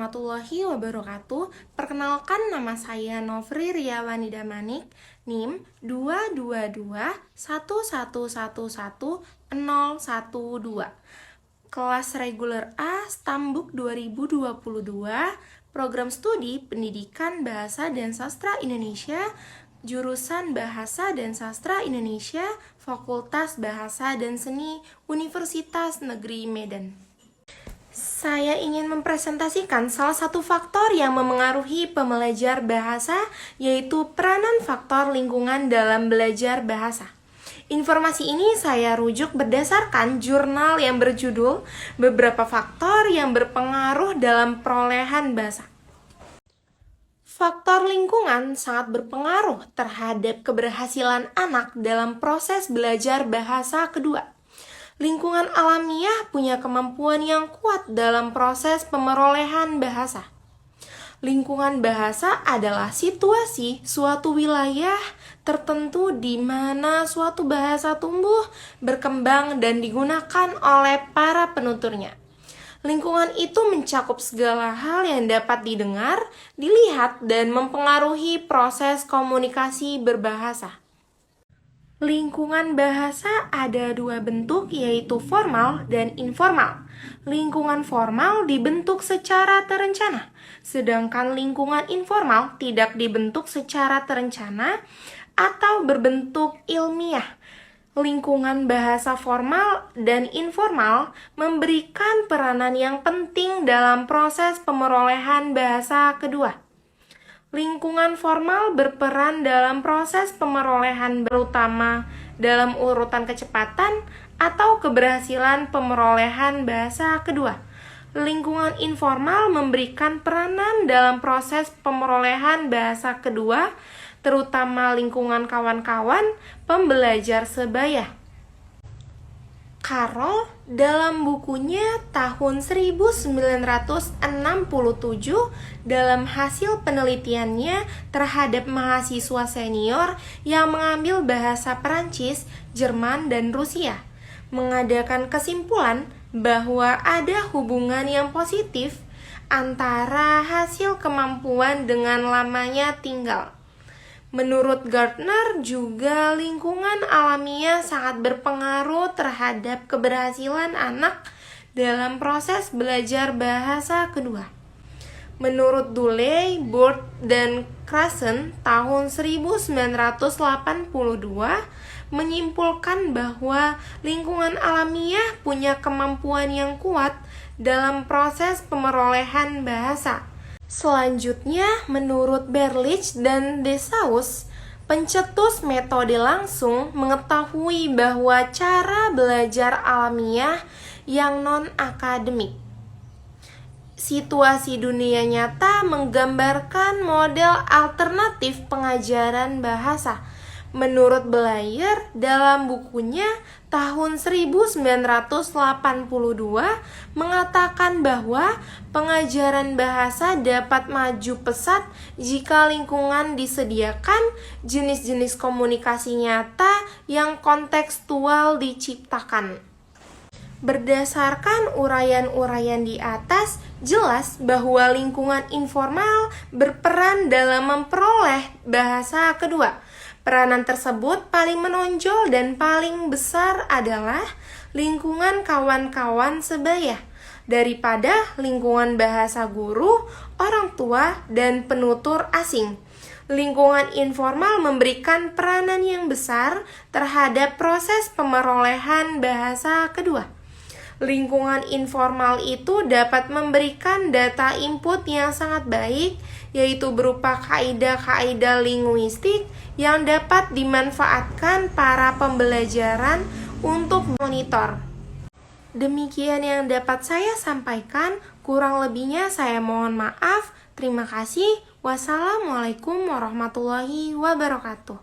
warahmatullahi wabarakatuh. Perkenalkan, nama saya Novri Riawani Damanik, NIM 22211111012. Kelas reguler A, Stambuk 2022, Program Studi Pendidikan Bahasa dan Sastra Indonesia, Jurusan Bahasa dan Sastra Indonesia, Fakultas Bahasa dan Seni, Universitas Negeri Medan. Saya ingin mempresentasikan salah satu faktor yang memengaruhi pembelajar bahasa, yaitu peranan faktor lingkungan dalam belajar bahasa. Informasi ini saya rujuk berdasarkan jurnal yang berjudul Beberapa Faktor yang Berpengaruh dalam Perolehan Bahasa. Faktor lingkungan sangat berpengaruh terhadap keberhasilan anak dalam proses belajar bahasa kedua. Lingkungan alamiah punya kemampuan yang kuat dalam proses pemerolehan bahasa. Lingkungan bahasa adalah situasi suatu wilayah tertentu di mana suatu bahasa tumbuh, berkembang, dan digunakan oleh para penuturnya. Lingkungan itu mencakup segala hal yang dapat didengar, dilihat, dan mempengaruhi proses komunikasi berbahasa. Lingkungan bahasa ada dua bentuk, yaitu formal dan informal. Lingkungan formal dibentuk secara terencana, sedangkan lingkungan informal tidak dibentuk secara terencana atau berbentuk ilmiah. Lingkungan bahasa formal dan informal memberikan peranan yang penting dalam proses pemerolehan bahasa kedua. Lingkungan formal berperan dalam proses pemerolehan, terutama dalam urutan kecepatan atau keberhasilan pemerolehan bahasa kedua. Lingkungan informal memberikan peranan dalam proses pemerolehan bahasa kedua, terutama lingkungan kawan-kawan pembelajar sebaya. Carroll dalam bukunya tahun 1967 dalam hasil penelitiannya terhadap mahasiswa senior yang mengambil bahasa Perancis, Jerman, dan Rusia, mengadakan kesimpulan bahwa ada hubungan yang positif antara hasil kemampuan dengan lamanya tinggal. Menurut Gardner juga lingkungan alamiah sangat berpengaruh terhadap keberhasilan anak dalam proses belajar bahasa kedua. Menurut Dooley, Bird, dan Krashen tahun 1982 menyimpulkan bahwa lingkungan alamiah punya kemampuan yang kuat dalam proses pemerolehan bahasa. Selanjutnya, menurut Berlich dan Dessauss, pencetus metode langsung mengetahui bahwa cara belajar alamiah yang non-akademik. Situasi dunia nyata menggambarkan model alternatif pengajaran bahasa. Menurut Blair, dalam bukunya tahun 1982 mengatakan bahwa pengajaran bahasa dapat maju pesat jika lingkungan disediakan jenis-jenis komunikasi nyata yang kontekstual diciptakan. Berdasarkan uraian-uraian di atas, jelas bahwa lingkungan informal berperan dalam memperoleh bahasa kedua. Peranan tersebut paling menonjol dan paling besar adalah lingkungan kawan-kawan sebaya, daripada lingkungan bahasa guru, orang tua, dan penutur asing. Lingkungan informal memberikan peranan yang besar terhadap proses pemerolehan bahasa kedua. Lingkungan informal itu dapat memberikan data input yang sangat baik, yaitu berupa kaidah-kaidah linguistik yang dapat dimanfaatkan para pembelajaran untuk monitor. Demikian yang dapat saya sampaikan, kurang lebihnya saya mohon maaf. Terima kasih. Wassalamualaikum warahmatullahi wabarakatuh.